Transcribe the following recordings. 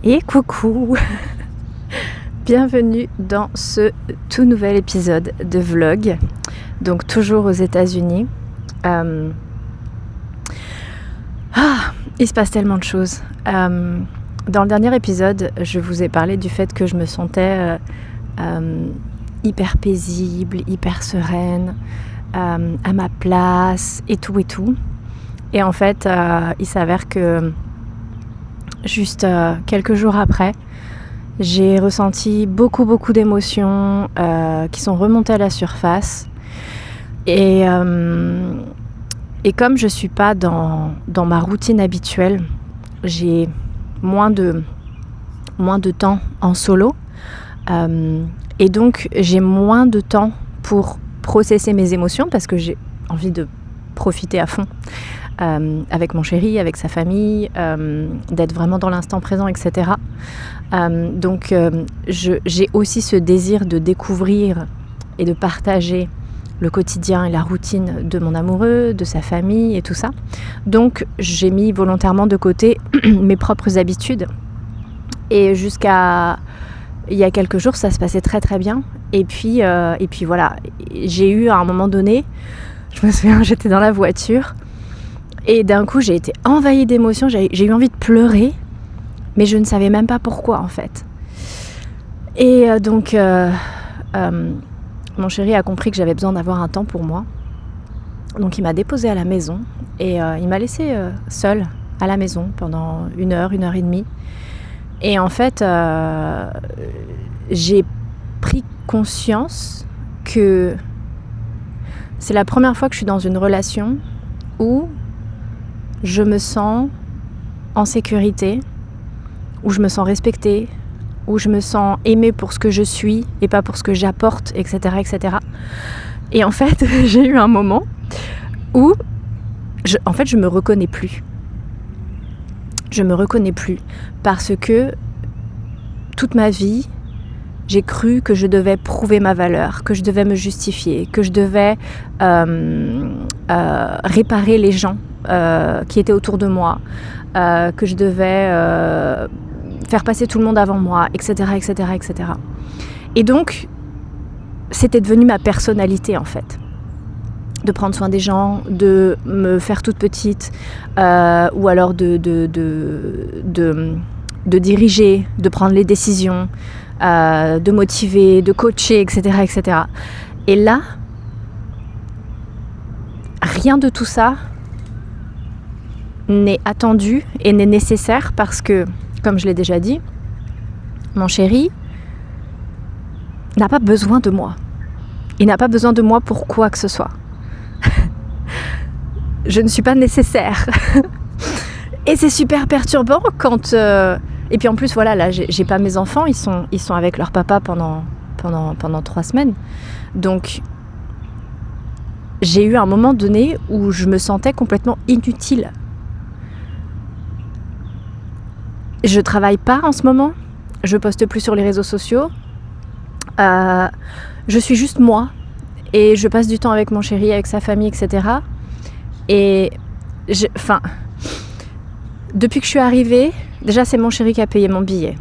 Et coucou. Bienvenue dans ce tout nouvel épisode de vlog, donc toujours aux États-Unis. Il se passe tellement de choses. Dans le dernier épisode, je vous ai parlé du fait que je me sentais hyper paisible, hyper sereine, à ma place et tout. Et en fait, il s'avère que juste quelques jours après, j'ai ressenti beaucoup d'émotions qui sont remontées à la surface. Et comme je ne suis pas dans ma routine habituelle, j'ai moins de temps en solo. Et donc, j'ai moins de temps pour processer mes émotions parce que j'ai envie de profiter à fond avec mon chéri, avec sa famille, d'être vraiment dans l'instant présent, etc. Donc, j'ai aussi ce désir de découvrir et de partager le quotidien et la routine de mon amoureux, de sa famille et tout ça. Donc, j'ai mis volontairement de côté mes propres habitudes. Et jusqu'à il y a quelques jours, ça se passait très bien. Et puis voilà, j'ai eu à un moment donné, je me souviens, j'étais dans la voiture et d'un coup, j'ai été envahie d'émotions. J'ai eu envie de pleurer, mais je ne savais même pas pourquoi en fait. Et donc, mon chéri a compris que j'avais besoin d'avoir un temps pour moi. Donc, il m'a déposée à la maison et il m'a laissée seule à la maison pendant 1 heure et demie. Et en fait, j'ai pris conscience que c'est la première fois que je suis dans une relation où je me sens en sécurité, où je me sens respectée, où je me sens aimée pour ce que je suis et pas pour ce que j'apporte, etc. Et en fait, j'ai eu un moment où je me reconnais plus. Je me reconnais plus parce que toute ma vie, j'ai cru que je devais prouver ma valeur, que je devais me justifier, que je devais réparer les gens qui étaient autour de moi, que je devais faire passer tout le monde avant moi, etc. Et donc, c'était devenu ma personnalité en fait. De prendre soin des gens, de me faire toute petite, ou alors de diriger, de prendre les décisions, de motiver, de coacher, etc. Et là, rien de tout ça n'est attendu et n'est nécessaire parce que, comme je l'ai déjà dit, mon chéri n'a pas besoin de moi. Il n'a pas besoin de moi pour quoi que ce soit. Je ne suis pas nécessaire. Et c'est super perturbant quand... Et puis en plus, voilà, là, j'ai pas mes enfants, ils sont avec leur papa pendant 3 semaines. Donc, j'ai eu un moment donné où je me sentais complètement inutile. Je travaille pas en ce moment, je poste plus sur les réseaux sociaux. Je suis juste moi. Et je passe du temps avec mon chéri, avec sa famille, etc. Et depuis que je suis arrivée, déjà c'est mon chéri qui a payé mon billet,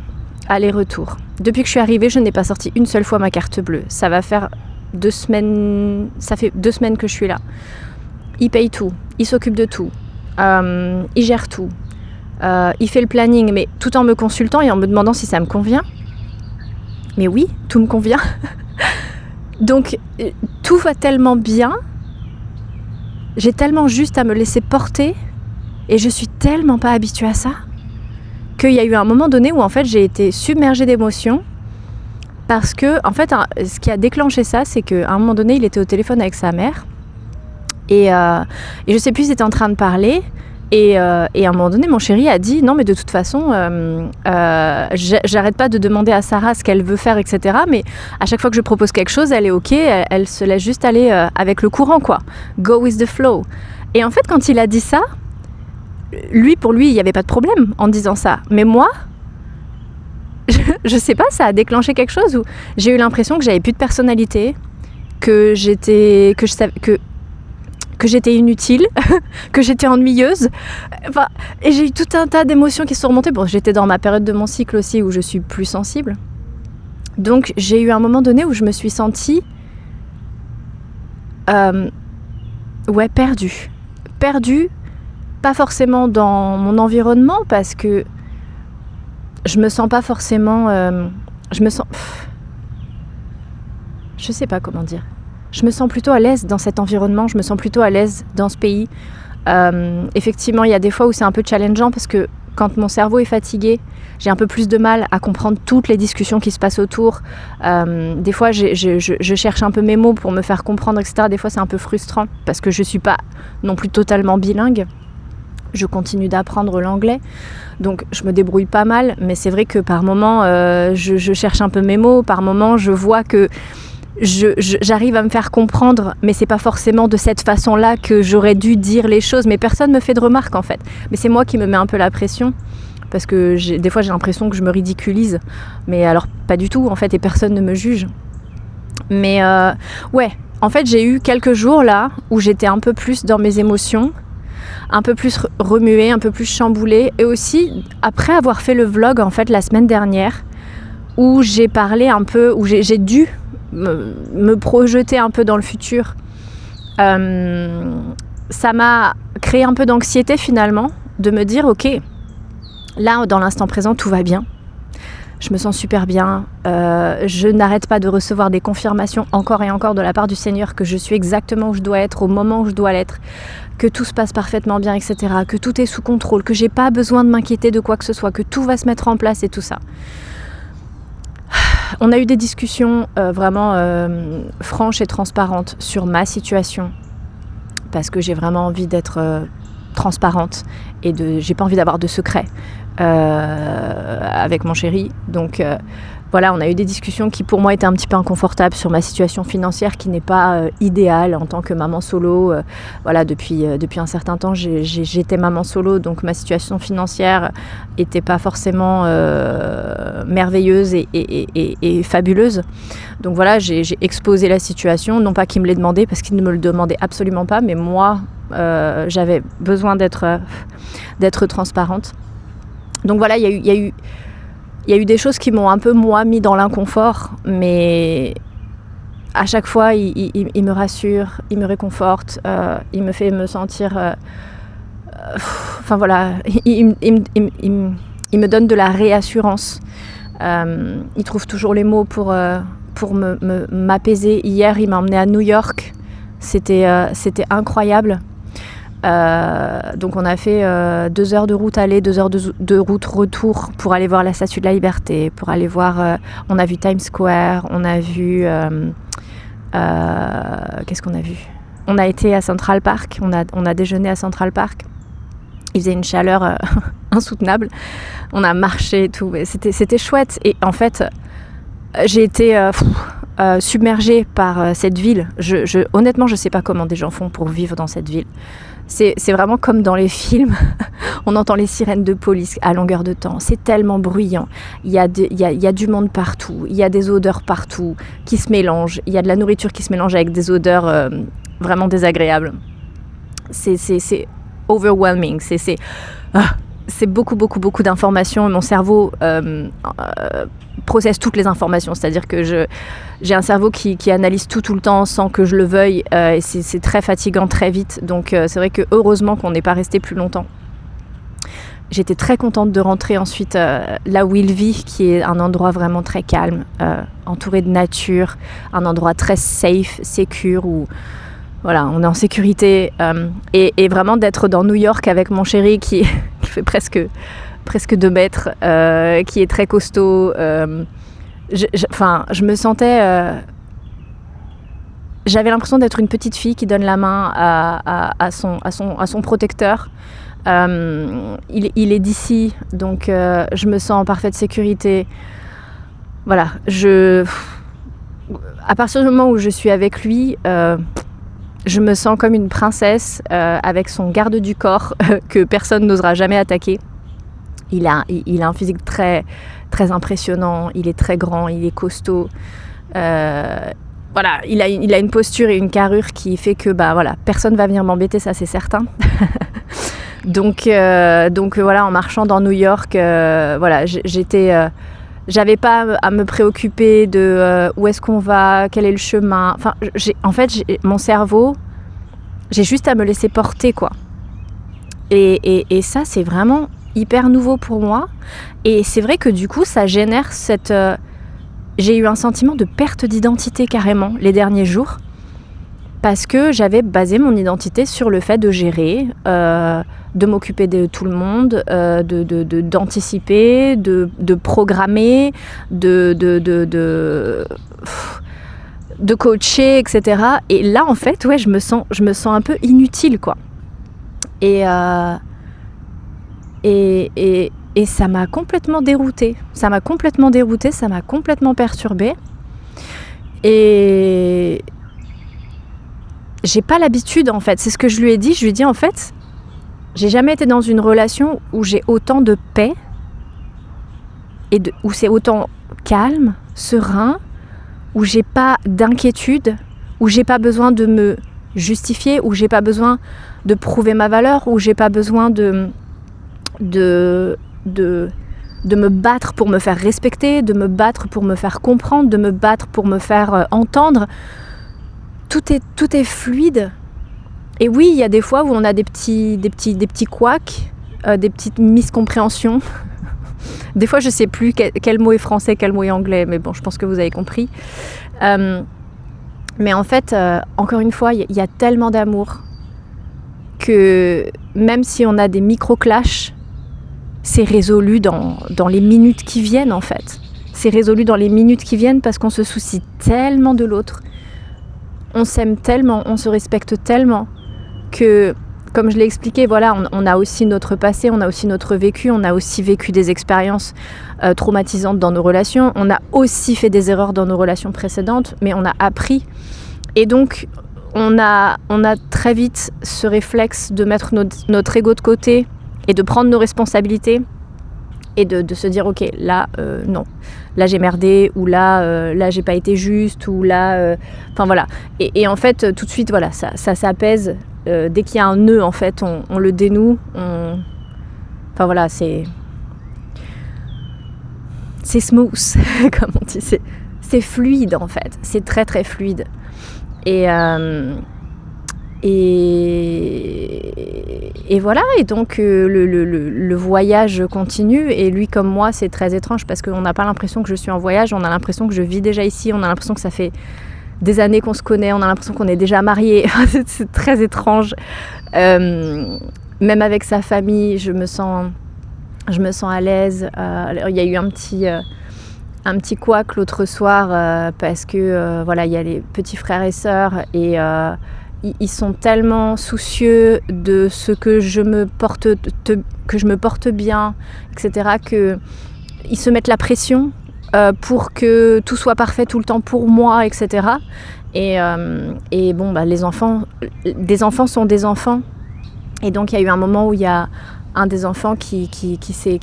aller-retour. Depuis que je suis arrivée, je n'ai pas sorti une seule fois ma carte bleue. Ça va faire 2 semaines, ça fait 2 semaines que je suis là. Il paye tout, il s'occupe de tout, il gère tout, il fait le planning, mais tout en me consultant et en me demandant si ça me convient. Mais oui, tout me convient. Donc, tout va tellement bien, j'ai tellement juste à me laisser porter et je suis tellement pas habituée à ça qu'il y a eu un moment donné où en fait j'ai été submergée d'émotions parce que en fait ce qui a déclenché ça, c'est qu'à un moment donné il était au téléphone avec sa mère et je sais plus, ils étaient en train de parler. Et à un moment donné, mon chéri a dit « Non, mais de toute façon, j'arrête pas de demander à Sarah ce qu'elle veut faire, etc. Mais à chaque fois que je propose quelque chose, elle est OK, elle se laisse juste aller avec le courant, quoi. Go with the flow. » Et en fait, quand il a dit ça, pour lui, il n'y avait pas de problème en disant ça. Mais moi, je sais pas, ça a déclenché quelque chose où j'ai eu l'impression que j'avais plus de personnalité, que que j'étais inutile, que j'étais ennuyeuse. Enfin, et j'ai eu tout un tas d'émotions qui sont remontées. Bon, j'étais dans ma période de mon cycle aussi où je suis plus sensible. Donc j'ai eu un moment donné où je me suis sentie perdue. Perdue, pas forcément dans mon environnement parce que je me sens pas forcément... je sais pas comment dire. Je me sens plutôt à l'aise dans cet environnement, je me sens plutôt à l'aise dans ce pays. Effectivement, il y a des fois où c'est un peu challengeant parce que quand mon cerveau est fatigué, j'ai un peu plus de mal à comprendre toutes les discussions qui se passent autour. Des fois, je cherche un peu mes mots pour me faire comprendre, etc. Des fois, c'est un peu frustrant parce que je ne suis pas non plus totalement bilingue. Je continue d'apprendre l'anglais, donc je me débrouille pas mal. Mais c'est vrai que par moments, je cherche un peu mes mots. Par moments, je vois que j'arrive à me faire comprendre, mais c'est pas forcément de cette façon-là que j'aurais dû dire les choses. Mais personne me fait de remarques en fait. Mais c'est moi qui me mets un peu la pression. Parce que des fois j'ai l'impression que je me ridiculise, mais alors pas du tout en fait, et personne ne me juge. Mais en fait j'ai eu quelques jours là où j'étais un peu plus dans mes émotions, un peu plus remuée, un peu plus chamboulée, et aussi après avoir fait le vlog en fait la semaine dernière, où j'ai parlé un peu, où j'ai dû me projeter un peu dans le futur. Ça m'a créé un peu d'anxiété finalement, de me dire ok, là, dans l'instant présent, tout va bien. Je me sens super bien. Je n'arrête pas de recevoir des confirmations encore et encore de la part du Seigneur que je suis exactement où je dois être, au moment où je dois l'être, que tout se passe parfaitement bien, etc., que tout est sous contrôle, que j'ai pas besoin de m'inquiéter de quoi que ce soit, que tout va se mettre en place et tout ça. On a eu des discussions vraiment franches et transparentes sur ma situation parce que j'ai vraiment envie d'être transparente et j'ai pas envie d'avoir de secrets avec mon chéri. Donc voilà, on a eu des discussions qui pour moi étaient un petit peu inconfortables sur ma situation financière qui n'est pas idéale en tant que maman solo. Voilà, depuis un certain temps j'étais maman solo, donc ma situation financière était pas forcément merveilleuse et fabuleuse. Donc voilà, j'ai exposé la situation, non pas qu'il me l'ait demandé parce qu'il ne me le demandait absolument pas, mais moi j'avais besoin d'être transparente. Donc voilà, il y a eu des choses qui m'ont un peu moi mis dans l'inconfort, mais à chaque fois il me rassure, il me réconforte, il me fait me sentir enfin voilà, il me donne de la réassurance. Il trouve toujours les mots pour m'apaiser. Hier il m'a emmenée à New York, c'était incroyable. Donc on a fait 2 heures de route aller, 2 heures de route retour pour aller voir la Statue de la Liberté, pour aller voir... on a vu Times Square, on a vu... qu'est-ce qu'on a vu ? On a été à Central Park, on a déjeuné à Central Park. Il faisait une chaleur insoutenable. On a marché et tout, c'était chouette. Et en fait, j'ai été... submergée par cette ville. Honnêtement, je ne sais pas comment des gens font pour vivre dans cette ville. C'est vraiment comme dans les films. On entend les sirènes de police à longueur de temps. C'est tellement bruyant. Il y a du monde partout. Il y a des odeurs partout qui se mélangent. Il y a de la nourriture qui se mélange avec des odeurs vraiment désagréables. C'est overwhelming. C'est beaucoup d'informations. Mon cerveau processe toutes les informations. C'est-à-dire que j'ai un cerveau qui analyse tout le temps sans que je le veuille. Et c'est très fatigant très vite. Donc c'est vrai que heureusement qu'on n'est pas resté plus longtemps. J'étais très contente de rentrer ensuite là où il vit, qui est un endroit vraiment très calme, entouré de nature, un endroit très safe, secure, où voilà, on est en sécurité. Et vraiment d'être dans New York avec mon chéri qui fait presque 2 mètres, qui est très costaud. Je me sentais... j'avais l'impression d'être une petite fille qui donne la main à son protecteur. Il est d'ici, donc je me sens en parfaite sécurité. Voilà, à partir du moment où je suis avec lui, je me sens comme une princesse avec son garde du corps que personne n'osera jamais attaquer. Il a un physique très, très impressionnant, il est très grand, il est costaud. voilà, il a une posture et une carrure qui fait que voilà, personne va venir m'embêter, ça c'est certain. donc voilà, en marchant dans New York, voilà, j'avais pas à me préoccuper de où est-ce qu'on va, quel est le chemin. Enfin, mon cerveau, j'ai juste à me laisser porter, quoi. Et ça, c'est vraiment hyper nouveau pour moi. Et c'est vrai que du coup, ça génère j'ai eu un sentiment de perte d'identité carrément les derniers jours. Parce que j'avais basé mon identité sur le fait de gérer, de m'occuper de tout le monde, d'anticiper, de programmer, de coacher, etc. Et là, en fait, ouais, je me sens un peu inutile, quoi. Et ça m'a complètement déroutée. Ça m'a complètement perturbée. Et j'ai pas l'habitude, en fait. C'est ce que je lui ai dit. Je lui ai dit, en fait, j'ai jamais été dans une relation où j'ai autant de paix où c'est autant calme, serein, où j'ai pas d'inquiétude, où j'ai pas besoin de me justifier, où j'ai pas besoin de prouver ma valeur, où j'ai pas besoin de me battre pour me faire respecter, de me battre pour me faire comprendre, de me battre pour me faire entendre. Tout est fluide. Et oui, il y a des fois où on a des petits couacs, des petites miscompréhensions. Des fois, je sais plus quel mot est français, quel mot est anglais, mais bon, je pense que vous avez compris. Mais en fait, encore une fois, il y a tellement d'amour que même si on a des micro-clashs, c'est résolu dans les minutes qui viennent, en fait. C'est résolu dans les minutes qui viennent parce qu'on se soucie tellement de l'autre. On s'aime tellement, on se respecte tellement que, comme je l'ai expliqué, voilà, on a aussi notre passé, on a aussi notre vécu, on a aussi vécu des expériences traumatisantes dans nos relations, on a aussi fait des erreurs dans nos relations précédentes, mais on a appris. Et donc, on a très vite ce réflexe de mettre notre ego de côté et de prendre nos responsabilités et de se dire, ok, là, non, là j'ai merdé, ou là j'ai pas été juste, ou là... Enfin voilà. Et en fait, tout de suite, voilà, ça s'apaise. Dès qu'il y a un nœud, en fait, on le dénoue. Enfin voilà, c'est smooth, comme on dit. C'est fluide, en fait. C'est très, très fluide. Et voilà, et donc le voyage continue, et lui comme moi c'est très étrange parce qu'on n'a pas l'impression que je suis en voyage, on a l'impression que je vis déjà ici, on a l'impression que ça fait des années qu'on se connaît, on a l'impression qu'on est déjà mariés. C'est très étrange. Même avec sa famille, je me sens à l'aise. Il y a eu un petit couac l'autre soir parce que voilà, il y a les petits frères et sœurs et ils sont tellement soucieux de ce que je me porte bien, etc., que ils se mettent la pression pour que tout soit parfait tout le temps pour moi, etc. Et bon, des enfants sont des enfants. Et donc il y a eu un moment où il y a un des enfants qui s'est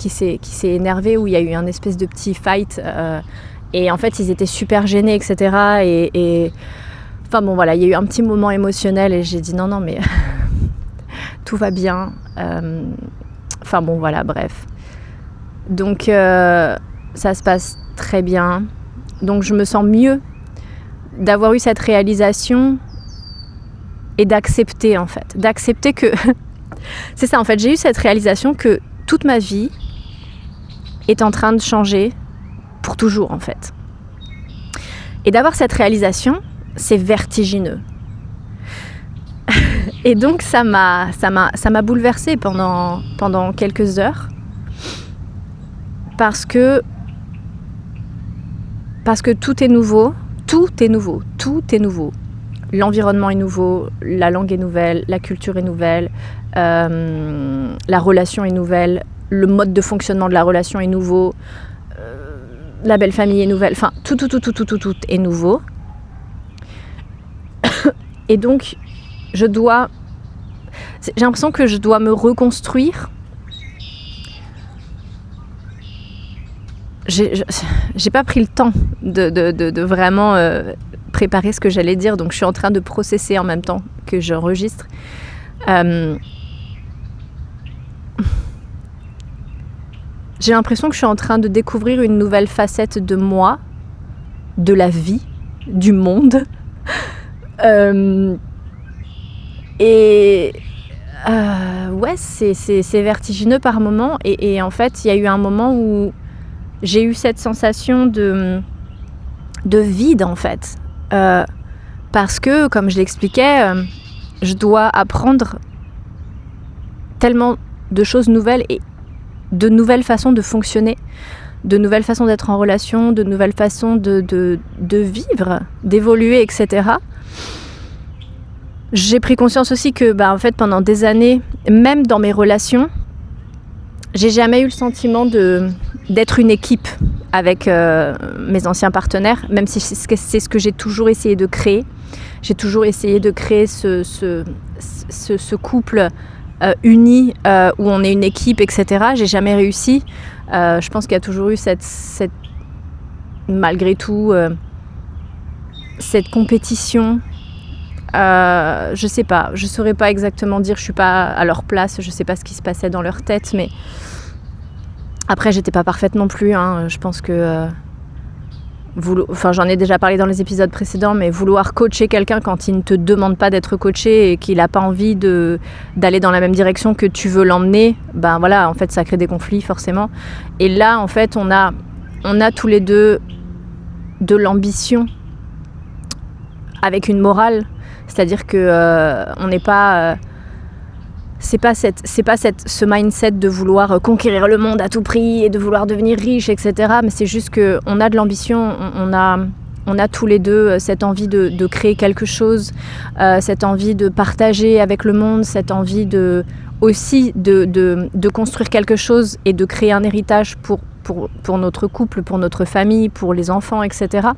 énervé, où il y a eu un espèce de petit fight. Et en fait, ils étaient super gênés, etc. Et enfin bon, voilà, il y a eu un petit moment émotionnel et j'ai dit non, mais tout va bien. Enfin bon, voilà, bref. Donc ça se passe très bien. Donc je me sens mieux d'avoir eu cette réalisation et d'accepter, en fait. D'accepter que... C'est ça, en fait, j'ai eu cette réalisation que toute ma vie est en train de changer pour toujours, en fait. Et d'avoir cette réalisation, c'est vertigineux. Et donc ça m'a bouleversée pendant quelques heures parce que tout est nouveau, l'environnement est nouveau, la langue est nouvelle, la culture est nouvelle, la relation est nouvelle, le mode de fonctionnement de la relation est nouveau, la belle famille est nouvelle, enfin tout est nouveau. Et donc j'ai l'impression que je dois me reconstruire. j'ai pas pris le temps de vraiment préparer ce que j'allais dire, donc je suis en train de processer en même temps que j'enregistre. J'ai l'impression que je suis en train de découvrir une nouvelle facette de moi, de la vie, du monde. Ouais, c'est vertigineux par moments. Et en fait, il y a eu un moment où j'ai eu cette sensation de vide, en fait. Parce que, comme je l'expliquais, je dois apprendre tellement de choses nouvelles et de nouvelles façons de fonctionner, de nouvelles façons d'être en relation, de nouvelles façons de vivre, d'évoluer, etc. J'ai pris conscience aussi que, en fait, pendant des années, même dans mes relations, j'ai jamais eu le sentiment d'être une équipe avec mes anciens partenaires, même si c'est ce que j'ai toujours essayé de créer. J'ai toujours essayé de créer ce couple uni où on est une équipe, etc. J'ai jamais réussi. Je pense qu'il y a toujours eu cette malgré tout, cette compétition. Je sais pas, je saurais pas exactement dire, je suis pas à leur place, je sais pas ce qui se passait dans leur tête, mais après j'étais pas parfaite non plus, hein. Je pense que j'en ai déjà parlé dans les épisodes précédents, mais vouloir coacher quelqu'un quand il ne te demande pas d'être coaché et qu'il n'a pas envie d'aller dans la même direction que tu veux l'emmener, voilà, en fait ça crée des conflits forcément. Et là en fait on a tous les deux de l'ambition avec une morale, c'est-à-dire que on n'est pas c'est pas ce mindset de vouloir conquérir le monde à tout prix et de vouloir devenir riche, etc. Mais c'est juste qu'on a de l'ambition, on a tous les deux cette envie de créer quelque chose, cette envie de partager avec le monde, cette envie aussi de construire quelque chose et de créer un héritage pour notre couple, pour notre famille, pour les enfants, etc.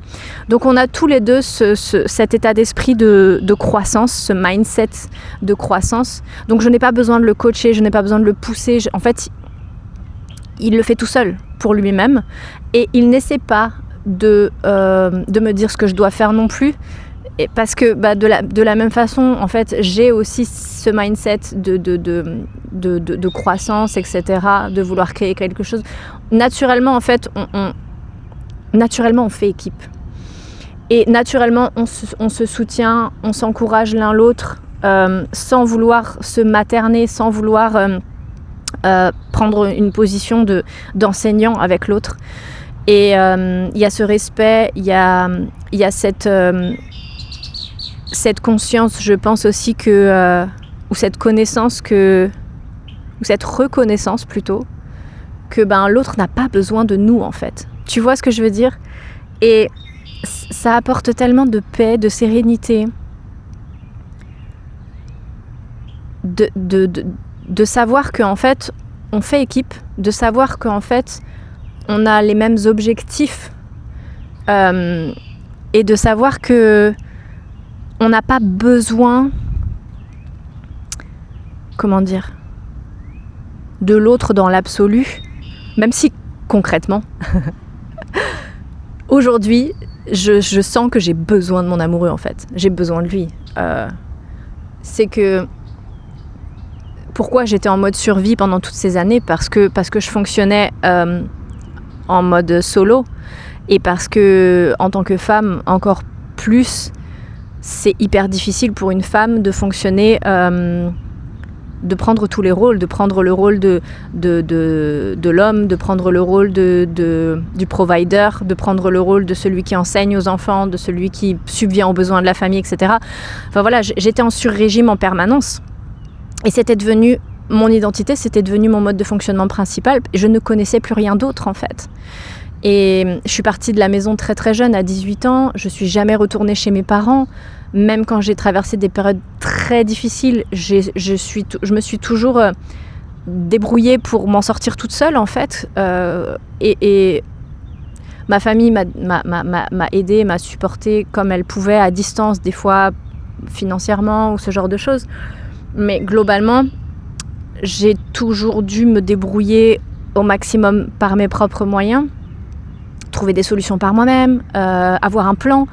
Donc on a tous les deux cet état d'esprit de croissance, ce mindset de croissance. Donc je n'ai pas besoin de le coacher, je n'ai pas besoin de le pousser. En fait, il le fait tout seul pour lui-même et il n'essaie pas de me dire ce que je dois faire non plus. Et parce que de la même façon, en fait, j'ai aussi ce mindset de croissance, etc., de vouloir créer quelque chose. Naturellement, en fait, on fait équipe. Et naturellement, on se soutient, on s'encourage l'un l'autre, sans vouloir se materner, sans vouloir prendre une position d'enseignant avec l'autre. Et il y a ce respect, il y a cette conscience, je pense aussi que, ou cette connaissance ou cette reconnaissance plutôt, que l'autre n'a pas besoin de nous en fait. Tu vois ce que je veux dire ? Et ça apporte tellement de paix, de sérénité, de savoir qu'en fait on fait équipe, de savoir qu'en fait on a les mêmes objectifs, et de savoir que on n'a pas besoin, de l'autre dans l'absolu, même si concrètement, aujourd'hui, je sens que j'ai besoin de mon amoureux en fait. J'ai besoin de lui. C'est que pourquoi j'étais en mode survie pendant toutes ces années, parce que je fonctionnais en mode solo et parce que en tant que femme encore plus. C'est hyper difficile pour une femme de fonctionner, de prendre tous les rôles, de prendre le rôle de l'homme, de prendre le rôle du provider, de prendre le rôle de celui qui enseigne aux enfants, de celui qui subvient aux besoins de la famille, etc. Enfin voilà, j'étais en sur-régime en permanence. Et c'était devenu mon identité, c'était devenu mon mode de fonctionnement principal. Je ne connaissais plus rien d'autre en fait. Et je suis partie de la maison très très jeune, à 18 ans. Je suis jamais retournée chez mes parents. Même quand j'ai traversé des périodes très difficiles, je me suis toujours débrouillée pour m'en sortir toute seule en fait. Et ma famille m'a aidée, m'a supportée comme elle pouvait à distance, des fois financièrement ou ce genre de choses. Mais globalement, j'ai toujours dû me débrouiller au maximum par mes propres moyens. trouver des solutions par moi-même, avoir un plan,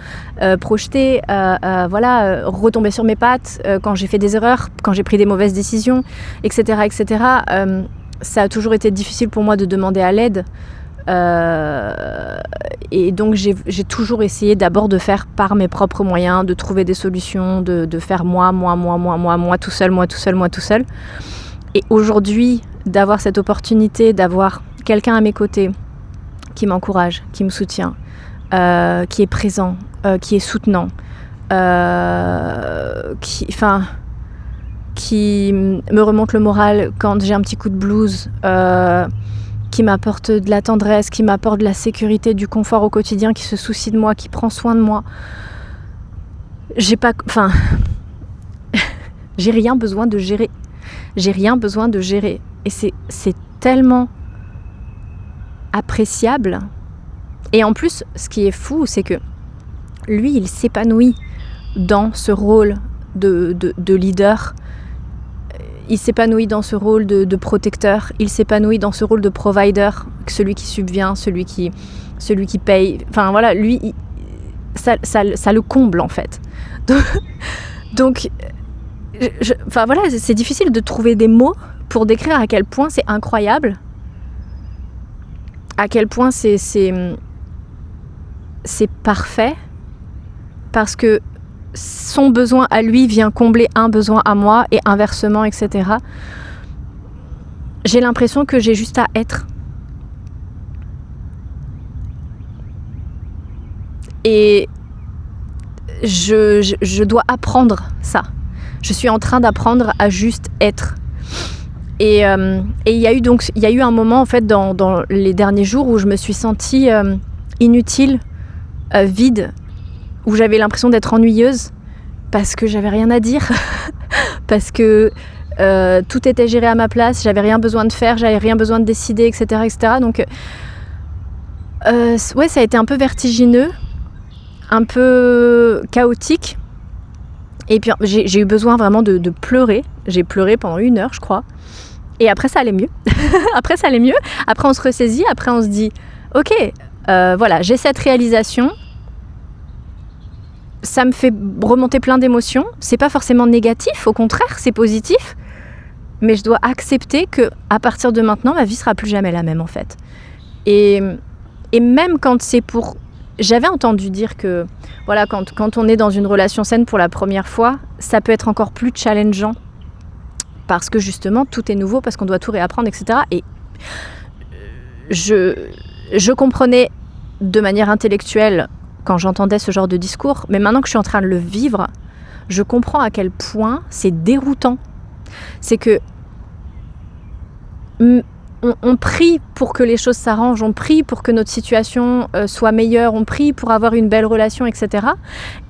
projeter, retomber sur mes pattes quand j'ai fait des erreurs, quand j'ai pris des mauvaises décisions, etc. etc. Ça a toujours été difficile pour moi de demander à l'aide. Et donc j'ai toujours essayé d'abord de faire par mes propres moyens, de trouver des solutions, de faire moi, tout seul. Et aujourd'hui, d'avoir cette opportunité, d'avoir quelqu'un à mes côtés qui m'encourage, qui me soutient, qui est présent, qui est soutenant, qui me remonte le moral quand j'ai un petit coup de blues, qui m'apporte de la tendresse, qui m'apporte de la sécurité, du confort au quotidien, qui se soucie de moi, qui prend soin de moi. J'ai rien besoin de gérer. Et c'est tellement appréciable. Et en plus, ce qui est fou, c'est que lui, il s'épanouit dans ce rôle de leader. Il s'épanouit dans ce rôle de protecteur. Il s'épanouit dans ce rôle de provider, celui qui subvient, celui qui paye. Enfin voilà, lui, ça le comble en fait. Donc c'est difficile de trouver des mots pour décrire à quel point c'est incroyable, à quel point c'est parfait, parce que son besoin à lui vient combler un besoin à moi et inversement, etc. J'ai l'impression que j'ai juste à être. Et je dois apprendre ça. Je suis en train d'apprendre à juste être. Et il y a eu un moment en fait dans les derniers jours où je me suis sentie inutile, vide, où j'avais l'impression d'être ennuyeuse parce que j'avais rien à dire, parce que tout était géré à ma place, j'avais rien besoin de faire, j'avais rien besoin de décider, etc. etc. Donc ça a été un peu vertigineux, un peu chaotique. Et puis j'ai eu besoin vraiment de pleurer. J'ai pleuré pendant 1 heure, je crois. Et après, ça allait mieux. Après, on se ressaisit. Après, on se dit, ok, j'ai cette réalisation. Ça me fait remonter plein d'émotions. C'est pas forcément négatif, au contraire, c'est positif. Mais je dois accepter que à partir de maintenant, ma vie sera plus jamais la même, en fait. Et même quand c'est pour... J'avais entendu dire que quand on est dans une relation saine pour la première fois, ça peut être encore plus challengeant parce que justement tout est nouveau, parce qu'on doit tout réapprendre, etc. Et je comprenais de manière intellectuelle quand j'entendais ce genre de discours, mais maintenant que je suis en train de le vivre, je comprends à quel point c'est déroutant. C'est que on prie pour que les choses s'arrangent, on prie pour que notre situation soit meilleure, on prie pour avoir une belle relation, etc.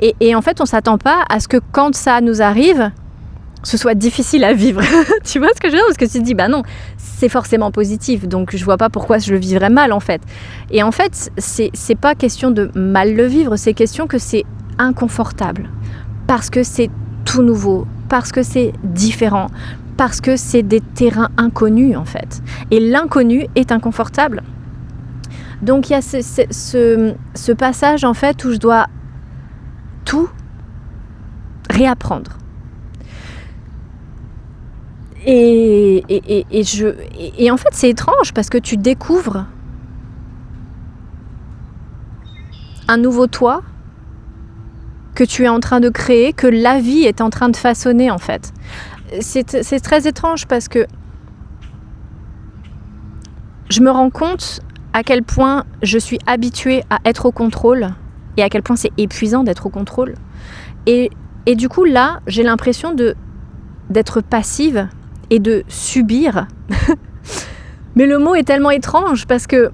Et en fait, on ne s'attend pas à ce que quand ça nous arrive, ce soit difficile à vivre. Tu vois ce que je veux dire ? Parce que tu te dis, non, c'est forcément positif, donc je ne vois pas pourquoi je le vivrais mal, en fait. Et en fait, c'est pas question de mal le vivre, c'est question que c'est inconfortable. Parce que c'est tout nouveau, parce que c'est différent, parce que c'est des terrains inconnus en fait. Et l'inconnu est inconfortable. Donc il y a ce passage en fait où je dois tout réapprendre. Et en fait c'est étrange parce que tu découvres un nouveau toi que tu es en train de créer, que la vie est en train de façonner en fait. C'est très étrange parce que je me rends compte à quel point je suis habituée à être au contrôle et à quel point c'est épuisant d'être au contrôle. Et du coup, là, j'ai l'impression d'être passive et de subir. Mais le mot est tellement étrange parce que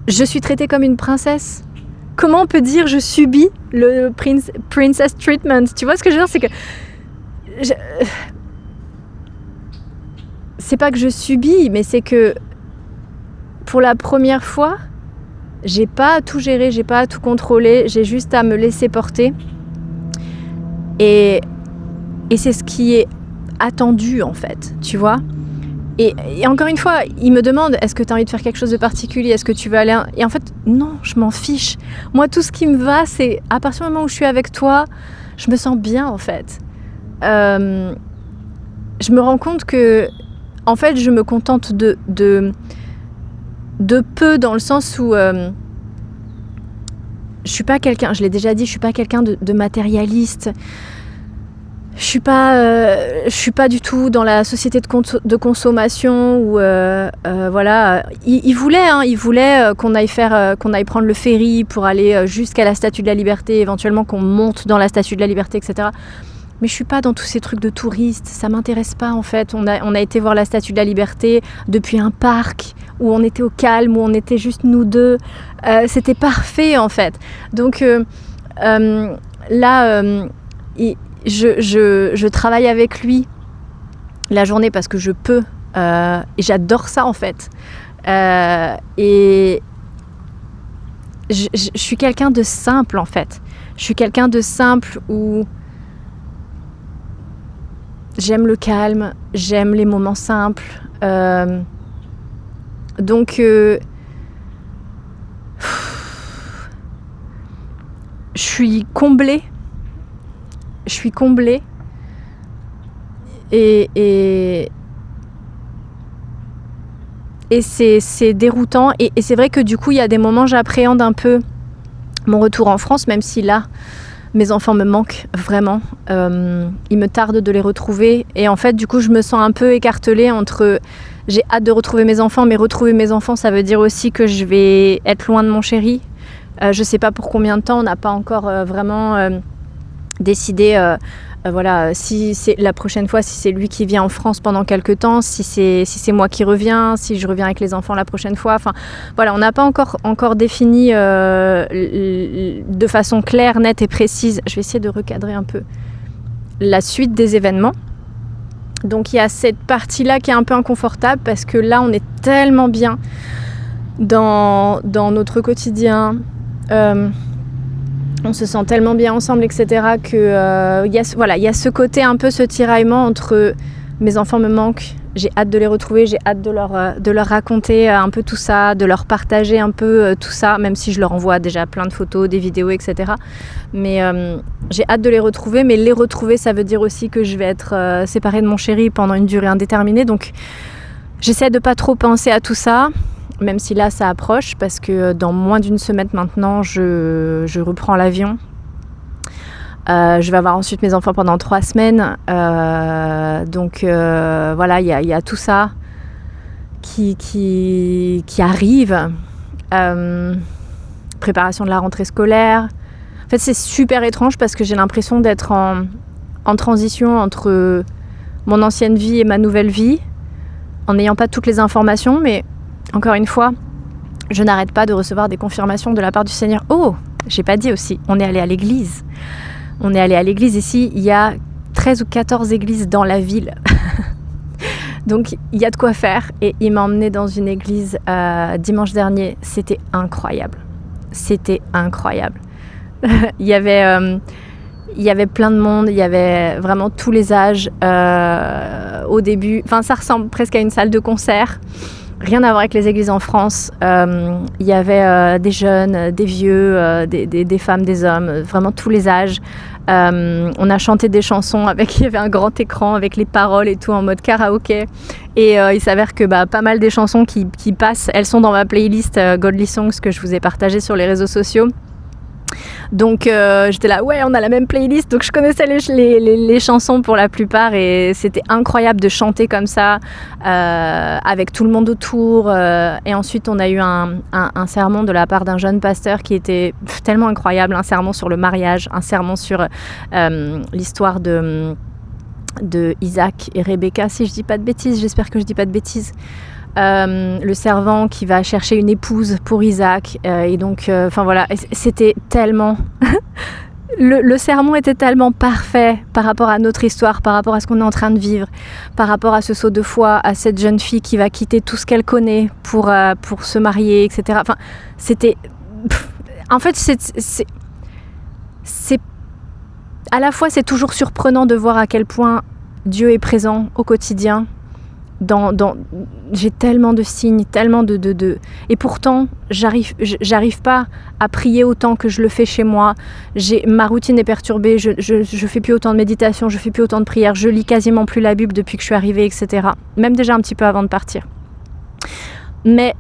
je suis traitée comme une princesse. Comment on peut dire je subis le princess treatment ? Tu vois ce que je veux dire ? C'est que c'est pas que je subis, mais c'est que pour la première fois, j'ai pas à tout gérer, j'ai pas à tout contrôler, j'ai juste à me laisser porter. Et c'est ce qui est attendu en fait, tu vois. Et encore une fois, il me demande, est-ce que tu as envie de faire quelque chose de particulier? Est-ce que tu veux aller... Et en fait, non, je m'en fiche. Moi, tout ce qui me va, c'est à partir du moment où je suis avec toi, je me sens bien, en fait. Je me rends compte que, en fait, je me contente de peu, dans le sens où... je suis pas quelqu'un, je l'ai déjà dit, je suis pas quelqu'un de matérialiste. Je suis pas du tout dans la société de consommation où voilà. Il voulait qu'on aille prendre le ferry pour aller jusqu'à la Statue de la Liberté, éventuellement qu'on monte dans la Statue de la Liberté, etc. Mais je suis pas dans tous ces trucs de touristes, ça m'intéresse pas en fait. On a été voir la Statue de la Liberté depuis un parc où on était au calme, où on était juste nous deux. C'était parfait en fait. Donc là, je travaille avec lui la journée parce que je peux et j'adore ça en fait. Et je suis quelqu'un de simple en fait. Je suis quelqu'un de simple où j'aime le calme, j'aime les moments simples. Donc je suis comblée. Et c'est déroutant. Et c'est vrai que du coup, il y a des moments, j'appréhende un peu mon retour en France, même si là, mes enfants me manquent vraiment. Il me tarde de les retrouver. Et en fait, du coup, je me sens un peu écartelée entre... J'ai hâte de retrouver mes enfants, mais retrouver mes enfants, ça veut dire aussi que je vais être loin de mon chéri. Je sais pas pour combien de temps, on n'a pas encore vraiment... décider voilà, si c'est la prochaine fois, si c'est lui qui vient en France pendant quelques temps, si c'est moi qui reviens, si je reviens avec les enfants la prochaine fois. Enfin, voilà, on n'a pas encore défini de façon claire, nette et précise. Je vais essayer de recadrer un peu la suite des événements. Donc il y a cette partie-là qui est un peu inconfortable parce que là, on est tellement bien dans notre quotidien. On se sent tellement bien ensemble, etc. que y a ce côté un peu, ce tiraillement entre mes enfants me manquent, j'ai hâte de les retrouver, j'ai hâte de leur raconter un peu tout ça, de leur partager un peu tout ça, même si je leur envoie déjà plein de photos, des vidéos, etc. Mais j'ai hâte de les retrouver, mais les retrouver, ça veut dire aussi que je vais être séparée de mon chéri pendant une durée indéterminée. Donc j'essaie de pas trop penser à tout ça. Même si là ça approche, parce que dans moins d'une semaine maintenant je reprends l'avion. Je vais avoir ensuite mes enfants pendant 3 semaines. Donc voilà, il y a tout ça qui arrive. Préparation de la rentrée scolaire. En fait c'est super étrange parce que j'ai l'impression d'être en transition entre mon ancienne vie et ma nouvelle vie, en n'ayant pas toutes les informations, mais encore une fois, je n'arrête pas de recevoir des confirmations de la part du Seigneur. Oh, j'ai pas dit aussi, on est allé à l'église. On est allé à l'église ici, il y a 13 ou 14 églises dans la ville. Donc il y a de quoi faire. Et il m'a emmenée dans une église dimanche dernier. C'était incroyable. Il y avait plein de monde, il y avait vraiment tous les âges au début. Enfin, ça ressemble presque à une salle de concert. Rien à voir avec les églises en France. Il y avait des jeunes, des vieux, des femmes, des hommes, vraiment tous les âges. On a chanté des chansons il y avait un grand écran avec les paroles et tout en mode karaoké. Et il s'avère que pas mal des chansons qui passent, elles sont dans ma playlist Godly Songs que je vous ai partagée sur les réseaux sociaux. Donc j'étais là, ouais, on a la même playlist, donc je connaissais les chansons pour la plupart et c'était incroyable de chanter comme ça avec tout le monde autour. Et ensuite on a eu un sermon de la part d'un jeune pasteur qui était tellement incroyable, un sermon sur le mariage, un sermon sur l'histoire de Isaac et Rebecca, si je dis pas de bêtises, j'espère que je dis pas de bêtises. Le servant qui va chercher une épouse pour Isaac et donc enfin voilà, c'était tellement le sermon était tellement parfait par rapport à notre histoire, par rapport à ce qu'on est en train de vivre, par rapport à ce saut de foi, à cette jeune fille qui va quitter tout ce qu'elle connaît pour se marier, etc. Enfin, c'était en fait c'est à la fois c'est toujours surprenant de voir à quel point Dieu est présent au quotidien. j'ai tellement de signes, tellement de... Et pourtant, j'arrive pas à prier autant que je le fais chez moi. Ma routine est perturbée, je fais plus autant de méditation, je fais plus autant de prières, je lis quasiment plus la Bible depuis que je suis arrivée, etc. Même déjà un petit peu avant de partir. Mais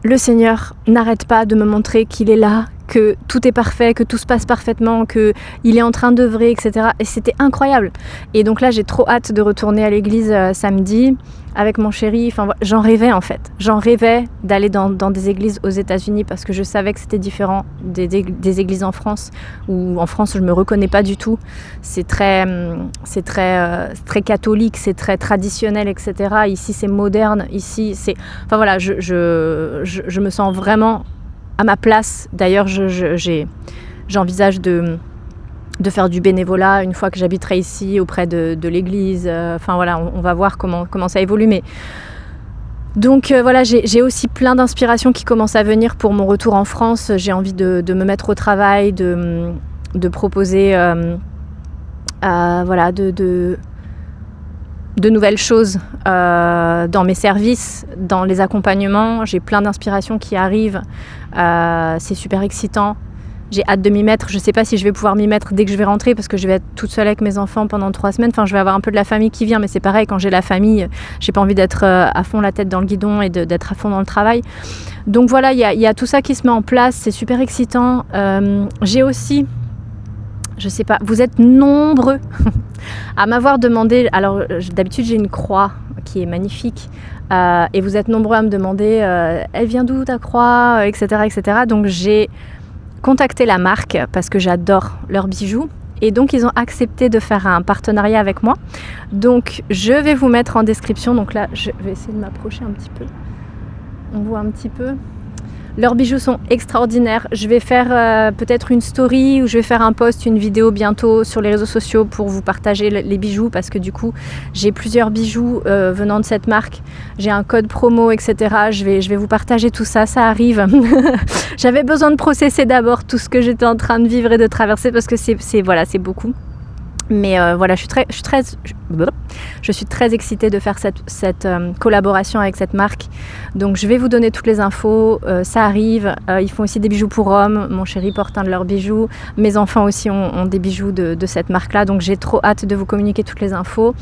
le Seigneur n'arrête pas de me montrer qu'il est là, que tout est parfait, que tout se passe parfaitement, qu'il est en train d'œuvrer, etc. Et c'était incroyable. Et donc là, j'ai trop hâte de retourner à l'église samedi avec mon chéri. Enfin, j'en rêvais en fait. J'en rêvais d'aller dans des églises aux États-Unis parce que je savais que c'était différent des églises en France. Où en France, je me reconnais pas du tout. C'est très catholique, c'est très traditionnel, etc. Ici, c'est moderne. Ici, c'est... Enfin voilà, je me sens vraiment à ma place. D'ailleurs, j'envisage de faire du bénévolat une fois que j'habiterai ici auprès de l'église. Enfin voilà, on va voir comment ça évolue. Mais donc voilà, j'ai aussi plein d'inspirations qui commencent à venir pour mon retour en France. J'ai envie de me mettre au travail, de proposer voilà, de nouvelles choses dans mes services, dans les accompagnements. J'ai plein d'inspirations qui arrivent. C'est super excitant. J'ai hâte de m'y mettre. Je ne sais pas si je vais pouvoir m'y mettre dès que je vais rentrer parce que je vais être toute seule avec mes enfants pendant 3 semaines. Enfin, je vais avoir un peu de la famille qui vient, mais c'est pareil, quand j'ai la famille, j'ai pas envie d'être à fond la tête dans le guidon et d'être à fond dans le travail. Donc voilà, il y a tout ça qui se met en place. C'est super excitant. J'ai aussi... Je sais pas, vous êtes nombreux à m'avoir demandé, alors d'habitude j'ai une croix qui est magnifique et vous êtes nombreux à me demander elle vient d'où ta croix, etc., etc. Donc j'ai contacté la marque parce que j'adore leurs bijoux et donc ils ont accepté de faire un partenariat avec moi. Donc je vais vous mettre en description, donc là je vais essayer de m'approcher un petit peu, on voit un petit peu. Leurs bijoux sont extraordinaires. Je vais faire peut-être une story ou je vais faire un post, une vidéo bientôt sur les réseaux sociaux pour vous partager les bijoux parce que du coup, j'ai plusieurs bijoux venant de cette marque. J'ai un code promo, etc. Je vais vous partager tout ça. Ça arrive. J'avais besoin de processer d'abord tout ce que j'étais en train de vivre et de traverser parce que c'est beaucoup. Mais voilà, je suis très excitée de faire cette collaboration avec cette marque. Donc je vais vous donner toutes les infos, ça arrive. Ils font aussi des bijoux pour hommes, mon chéri porte un de leurs bijoux. Mes enfants aussi ont des bijoux de cette marque-là, donc j'ai trop hâte de vous communiquer toutes les infos.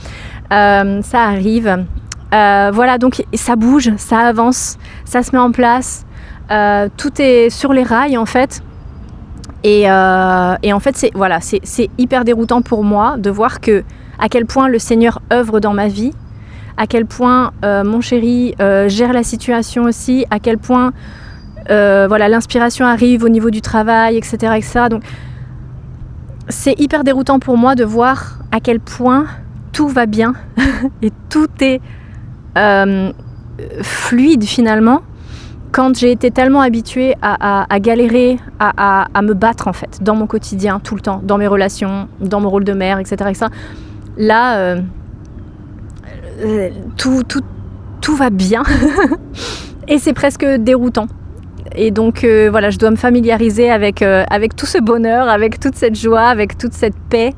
Ça arrive. Voilà, donc ça bouge, ça avance, ça se met en place. Tout est sur les rails en fait. Et en fait, c'est hyper déroutant pour moi de voir à quel point le Seigneur œuvre dans ma vie, à quel point mon chéri gère la situation aussi, à quel point l'inspiration arrive au niveau du travail, etc., etc. Donc, c'est hyper déroutant pour moi de voir à quel point tout va bien et tout est fluide finalement. Quand j'ai été tellement habituée à galérer, à me battre en fait, dans mon quotidien, tout le temps, dans mes relations, dans mon rôle de mère, etc. etc. Là, tout va bien et c'est presque déroutant. Et donc voilà, je dois me familiariser avec tout ce bonheur, avec toute cette joie, avec toute cette paix.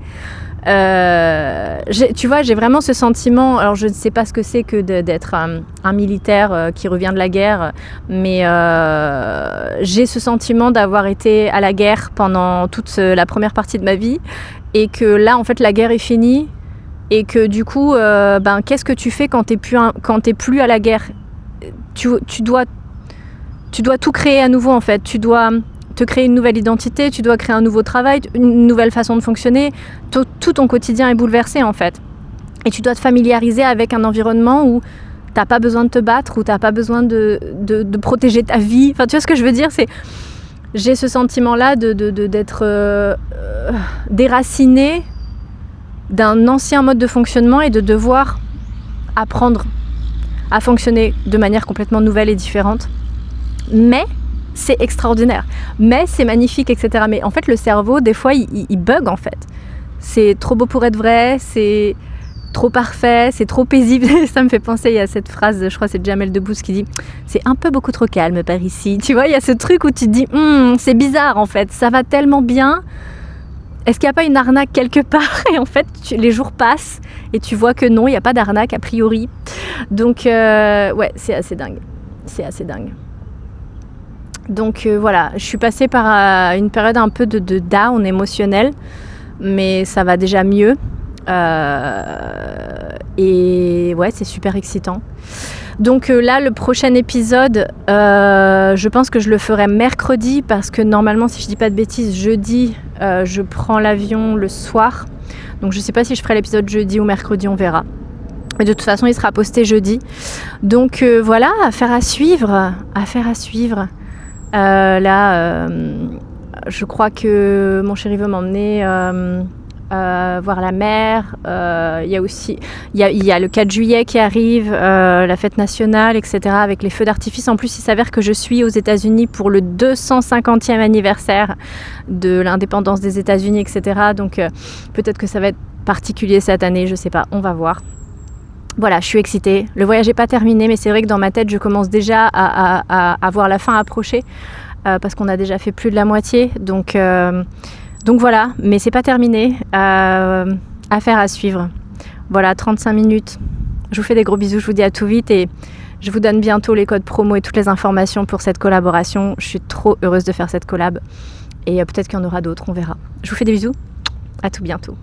Tu vois, j'ai vraiment ce sentiment, alors je ne sais pas ce que c'est que d'être un militaire qui revient de la guerre, mais j'ai ce sentiment d'avoir été à la guerre pendant toute la première partie de ma vie et que là en fait la guerre est finie et que du coup qu'est-ce que tu fais quand t'es plus à la guerre? Tu dois tout créer à nouveau en fait, tu dois te créer une nouvelle identité, tu dois créer un nouveau travail, une nouvelle façon de fonctionner. Tout ton quotidien est bouleversé en fait. Et tu dois te familiariser avec un environnement où t'as pas besoin de te battre, où t'as pas besoin de protéger ta vie. Enfin, tu vois ce que je veux dire, j'ai ce sentiment-là d'être déraciné d'un ancien mode de fonctionnement et de devoir apprendre à fonctionner de manière complètement nouvelle et différente. Mais c'est extraordinaire, mais c'est magnifique, etc. Mais en fait, le cerveau, des fois, il bug, en fait. C'est trop beau pour être vrai, c'est trop parfait, c'est trop paisible. Ça me fait penser à cette phrase, je crois que c'est Jamel Debbouze qui dit « C'est un peu beaucoup trop calme par ici ». Tu vois, il y a ce truc où tu te dis « C'est bizarre, en fait, ça va tellement bien est-ce qu'il n'y a pas une arnaque quelque part? Et en fait, les jours passent et tu vois que non, il n'y a pas d'arnaque a priori. Donc, ouais, c'est assez dingue. C'est assez dingue. Donc voilà, je suis passée par une période un peu de down émotionnel, mais ça va déjà mieux. Et ouais, c'est super excitant. Donc là, le prochain épisode, je pense que je le ferai mercredi parce que normalement, si je dis pas de bêtises, jeudi, je prends l'avion le soir. Donc je sais pas si je ferai l'épisode jeudi ou mercredi, on verra. Mais de toute façon, il sera posté jeudi. Donc voilà, affaire à suivre. Là, je crois que mon chéri veut m'emmener voir la mer. Il y a aussi, il y a le 4 juillet qui arrive, la fête nationale, etc. avec les feux d'artifice. En plus, il s'avère que je suis aux États-Unis pour le 250e anniversaire de l'indépendance des États-Unis, etc. Donc peut-être que ça va être particulier cette année, je sais pas, on va voir. Voilà, je suis excitée. Le voyage n'est pas terminé, mais c'est vrai que dans ma tête, je commence déjà à voir la fin approcher parce qu'on a déjà fait plus de la moitié. Donc voilà, mais c'est pas terminé. Affaire à suivre. Voilà, 35 minutes. Je vous fais des gros bisous, je vous dis à tout vite et je vous donne bientôt les codes promo et toutes les informations pour cette collaboration. Je suis trop heureuse de faire cette collab et peut-être qu'il y en aura d'autres, on verra. Je vous fais des bisous, à tout bientôt.